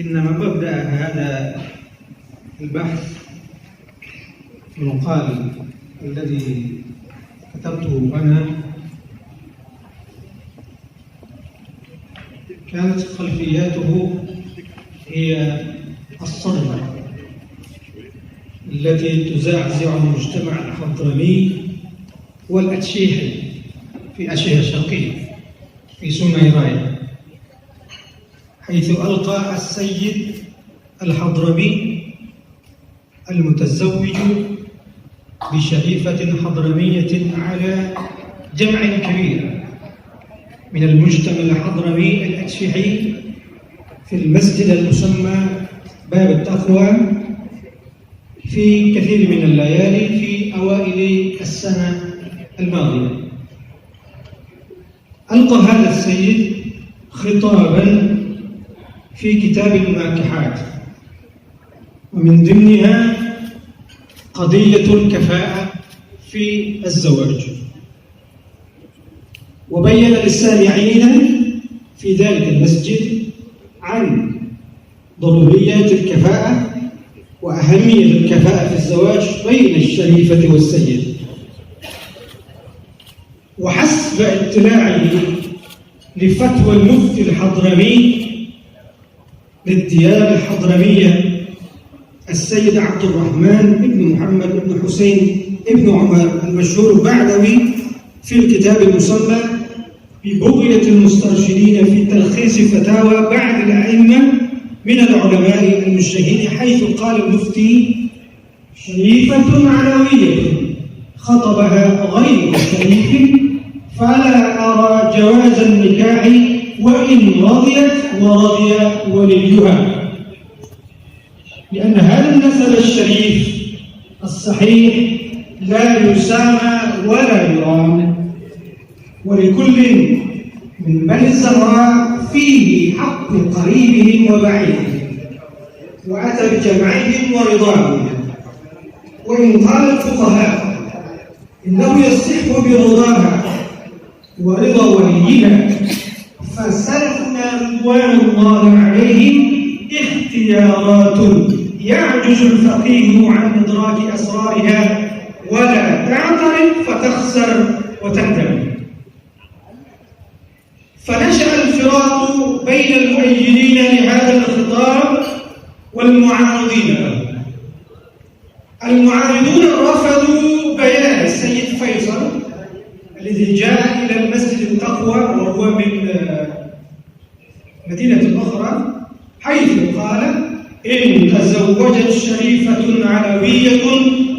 إنما مبدأ هذا البحث المقال الذي كتبته أنا كانت خلفياته هي الصدمة التي تزعزع المجتمع الحضرمي والأتشيحي في آسيا الشرقية في سوميرايا، حيث ألقى السيد الحضرمي المتزوج بشريفة حضرمية على جمع كبير من المجتمع الحضرمي الأتشيحي في المسجد المسمى باب التقوى في كثير من الليالي في أوائل السنة الماضية. ألقى هذا السيد خطابا في كتاب المناكحات، ومن ضمنها قضية الكفاءة في الزواج، وبين للسامعين في ذلك المسجد عن ضروريات الكفاءة وأهمية الكفاءة في الزواج بين الشريفة والسيد. وحسب اطلاعه لفتوى المفتي الحضرمي للديار الحضرمية السيد عبد الرحمن بن محمد بن حسين بن عمر المشهور بعدوي في الكتاب المسمى ببغية المسترشدين في تلخيص فتاوى بعض الأئمة من العلماء المجتهدين، حيث قال المفتي: شريفة علوية خطبها غير شريف فلا أرى جواز النكاح وإن رضيت ورضي وليها، لأن هذا النسب الشريف الصحيح لا يسامى ولا يرام، ولكل من بني الزهراء فيه حق قريبهم وبعيدهم، وأتى بجمعهم ورضاهم. وإن قال الفقهاء إنه يصح برضاها ورضا وليها، فسلفنا رضوان الله عليهم اختيارات يعجز الفقيه عن إدراك أسرارها، ولا تعترف فتخسر وتندم. فنشأ الفراق بين المؤيدين لهذا الخطاب والمعارضين له. المعارضون رفضوا بيان السيد فيصل الذي جاء إلى المسجد التقوى وهو من مدينة أخرى، حيث قال: إن تزوجت شريفة علوية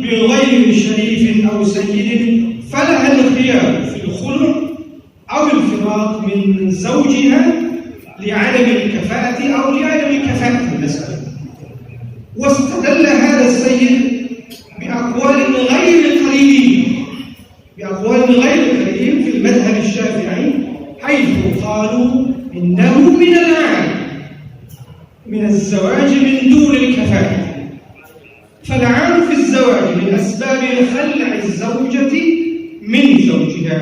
بغير شريف أو سيد فلها الخيار في الخلع أو الفراق من زوجها لعدم الكفاءة أو لعدم كفاءة النسب. واستدل هذا السيد بأقوال غير قليلين في المذهب الشافعي، حيث قالوا إنه من العام من الزواج من دون الكفاءة، فالعام في الزواج من أسباب خلع الزوجة من زوجها.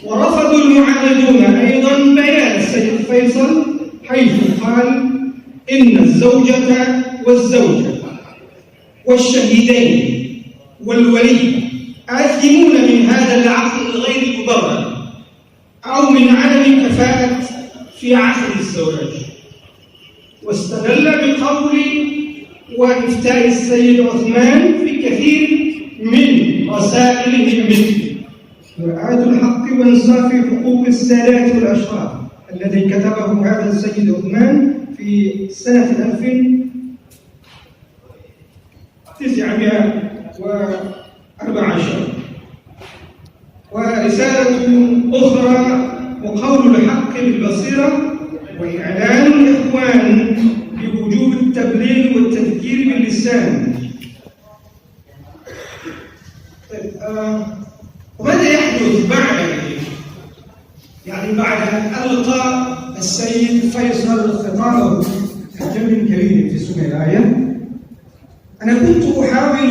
ورفضوا المعارضون أيضا بيان السيد فيصل، حيث قال: إن الزوجة والزوجة والشهيدين والولي آثمون من هذا العقد الغير مبرر أو من عدم كفاءة في عقد الزواج. واستدل بقول وإفتاء السيد عثمان في كثير من رسائله مثل مرآة الحق وإنصاف حقوق السادات والأشراف الذي كتبه هذا السيد عثمان في سنة 1914. ورسالة أخرى وقول الحق بالبصيرة وإعلان الإخوان بوجوب التبليغ والتذكير باللسان. وماذا يحدث بعد بعد أن ألقى السيد فيصل خطابه في جمع كبير في سوميرايا؟ أنا كنت أحاول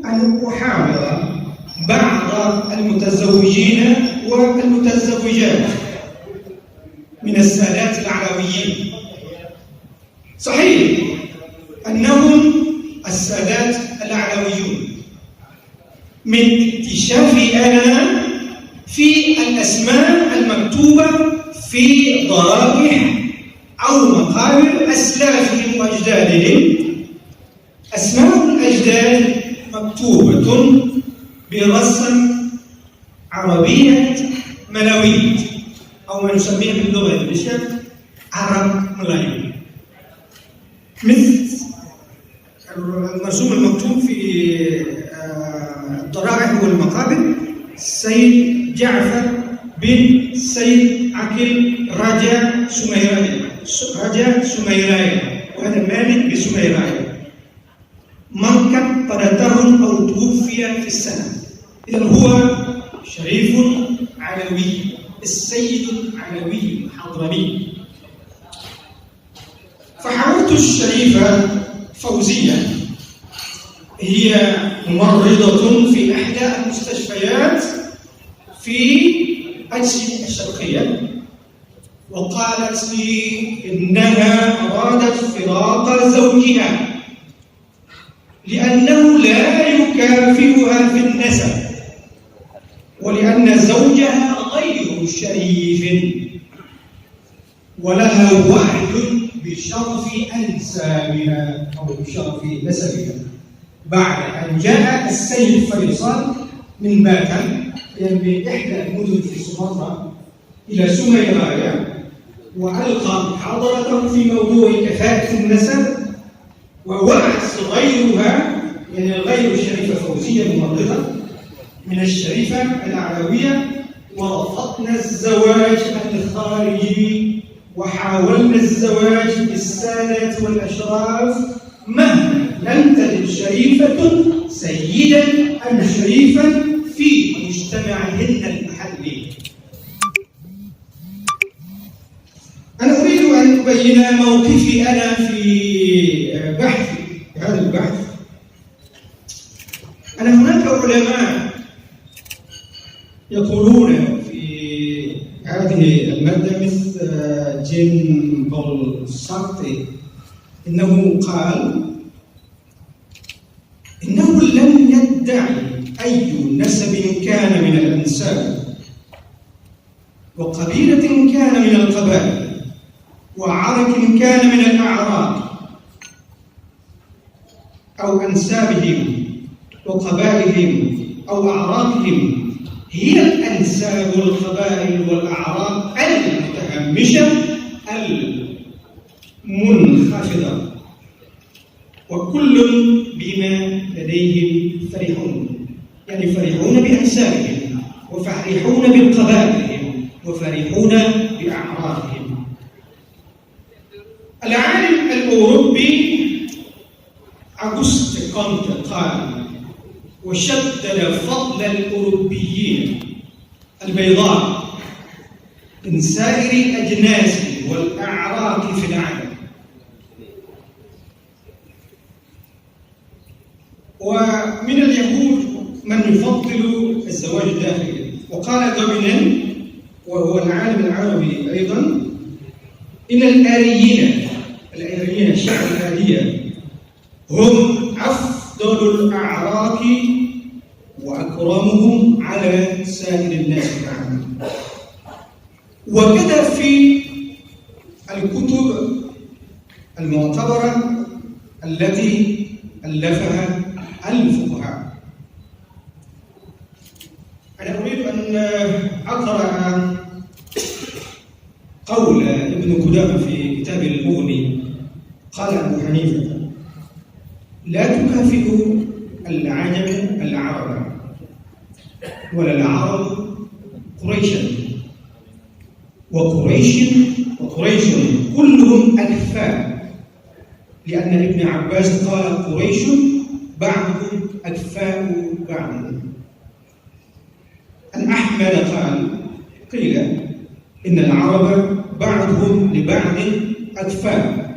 أن أحاور بعض المتزوجين والمتزوجات من السادات العلويين صحيح أنهم السادات العلويون من اكتشافي أنا في الأسماء المكتوبة في ضرائح أو مقابر أسلافهم وأجدادهم. أسماء الأجداد مكتوبة برسم عربية ملوية أو ما نسميه باللغة الإنجليزية عرب ملايين، مثل المرسوم المكتوب في الضرائح والمقابر السيد جعفر بن سيد عقيل رجا سميرايا، وهذا مالك بسميرايا مangkat pada tahun أو توفي في السنة. إذن هو شريف علوي، السيد العلوي الحضرمي. فحاولت الشريفة فوزية هي ممرضة في إحدى المستشفيات في أجسي الشرقية، وقالت لي إنها أرادت فراق زوجها لأنه لا يكافئها في النسب، ولأن زوجها غير شريف ولها وعد بشرف أنسابها أو بشرف نسبها. بعد أن جاء السيد فيصل من باكن، يعني من إحدى المدن في سمطرة، إلى سميرايا وألقى محاضرته في موضوع كفاءة النسب، ووعد غيرها يعني غير الشريفة فوزية الممرضة من الشريفة العلوية، ورفضنا الزواج الخارجي وحاولنا الزواج بالسادة والأشراف مهما لم تجد شريفة سيدا أم شريفا في مجتمعهن المحلي. أنا أريد أن أبين موقفي أنا في بحثي هذا البحث. أنا هناك علماء يقولون في هذه المادة مثل جين بول سارتي إنه قال إنه لم يدعي أي نسب كان من الأنساب وقبيلة كان من القبائل وعرق كان من الأعراق أو أنسابهم وقبائلهم أو أعراقهم هي الأنساب والقبائل والأعراق المتهمشة المنخفضة، وكل بما لديهم فرحون، يعني فرحون بأنسابهم وفرحون بقبائلهم وفرحون بأعراقهم. العالم الأوروبي أغسطس كونت قال: وشدد فضل الأوروبيين البيضاء من سائر الأجناس والأعراق في العالم. ومن اليهود من يفضل الزواج الداخلي، وقال دومينين وهو العالم العربي أيضا إن الآريين الشعب الآرية هم أفضل الأعراق وأكرمهم على سائر الناس في العالم. وكذا في الكتب المعتبرة التي ألفها الفقهاء. أنا أريد أن أقرأ قول ابن قدامة في كتابه المغني. قال أبو حنيفة: لا تكافئ العجم العرب ولا العرب قريشا، وقريش كلهم أكفاء، لأن ابن عباس قال: قريش بعضهم أكفاء بعض. أن أحمد قيل إن العرب بعضهم لبعض أكفاء،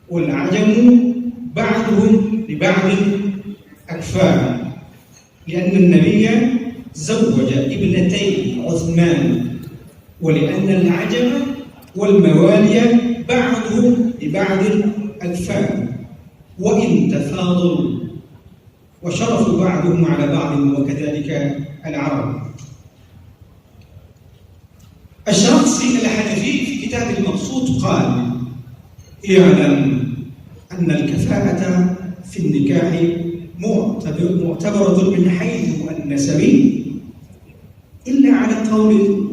والعجم بعضهم لبعض أكفاء، لأن النبي زوج ابنتي عثمان، ولأن العجم والموالي بعضهم لبعض أكفاء وإن تفاضلوا، وشرف بعضهم على بعض، وكذلك العرب. الشرقسي الحنفي في كتاب المقصود قال: اعلم أن الكفاءة في النكاح معتبرة من حيث النسب، إلا على قول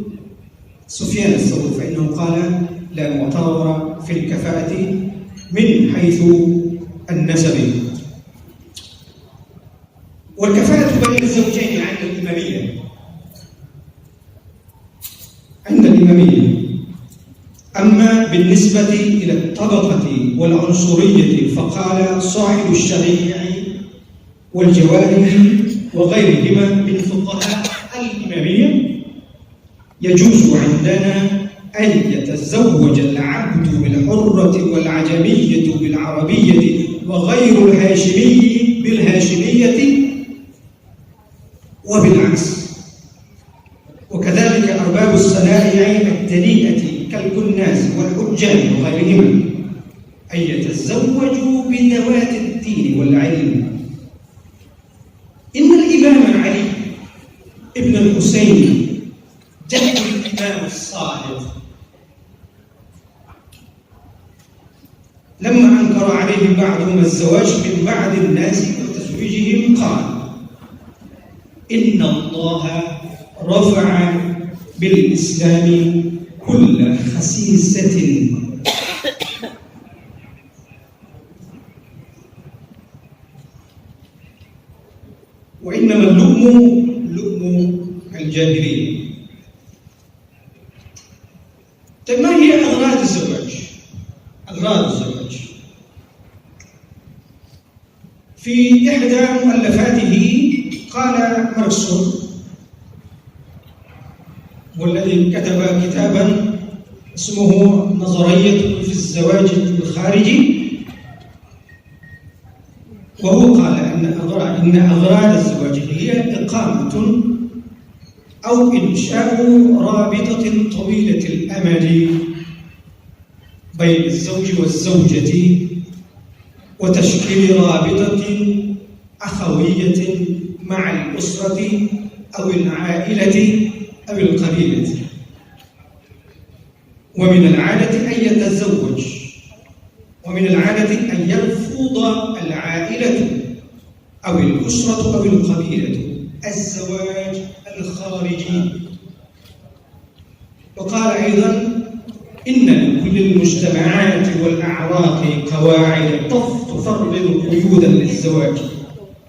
سفيان الثوري فإنه قال: لا معتبر في الكفاءة من حيث النسب. والكفاءة بين الزوجين عند الإمامية. أما بالنسبة إلى الطبقة والعنصرية فقال صاحب الشريعة والجوارح وغيرهما من فقهاء الإمامية: يجوز عندنا أن يتزوج العبد بالحرة والعجمية بالعربية وغير الهاشمي بالهاشمية وبالعكس. وكذلك أرباب الصنائع الدنيئة كالكناس والحجام وغيرهما أن يتزوجوا بذوات الدين والعلم. إن الإمام علي ابن الحسين جد الإمام الصادق لما أنكر عليه بعضهم الزواج من بعض الناس وتزويجهم قال: إن الله رفع بالإسلام كل خسيسة وإنما اللؤم الجاهلية. طيب، ما هي أغراض الزواج؟ في إحدى مؤلفاته قال ماركسون، والذي كتب كتابا اسمه نظرية في الزواج الخارجي، وهو قال إن أغراض الزواج هي إقامة أو إنشاء رابطة طويلة الأمد بين الزوج والزوجة، وتشكيل رابطة أخوية مع الأسرة أو العائلة أو القبيلة. ومن العادة أن يتزوج، ومن العادة أن يرفض العائلة أو الأسرة أو القبيلة الزواج الخارجي. وقال أيضا: إن لكل المجتمعات والأعراق قواعد تفرض قيودا للزواج.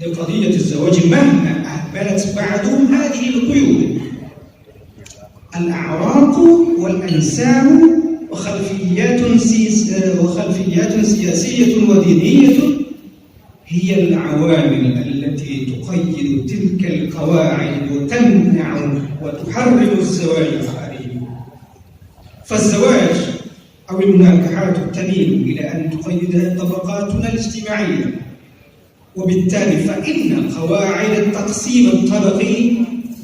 لقضية الزواج مهما أهملت بعضهم هذه القيود، الأعراق والأنساب وخلفيات سياسية ودينية هي العوامل التي تقيد تلك القواعد وتمنع وتحرم الزواج الخارجي. فالزواج أو المناكحات تميل إلى أن تقيدها طبقاتنا الاجتماعية، وبالتالي فإن قواعد التقسيم الطبقي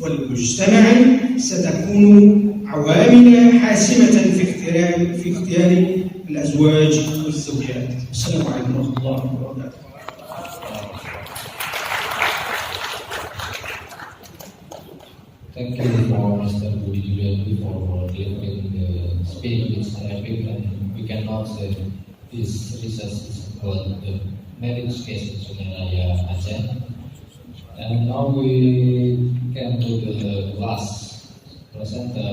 والمجتمعي ستكون عوامل حاسمة في اختيار الأزواج والزوجات. السلام عليكم ورحمة الله وبركاته. Thank you for Mr. Budi Julianti for delivering the speech in Arabic, and we cannot say this research is about the marriage case in Sungai Aceh. And now we come to the last presenter.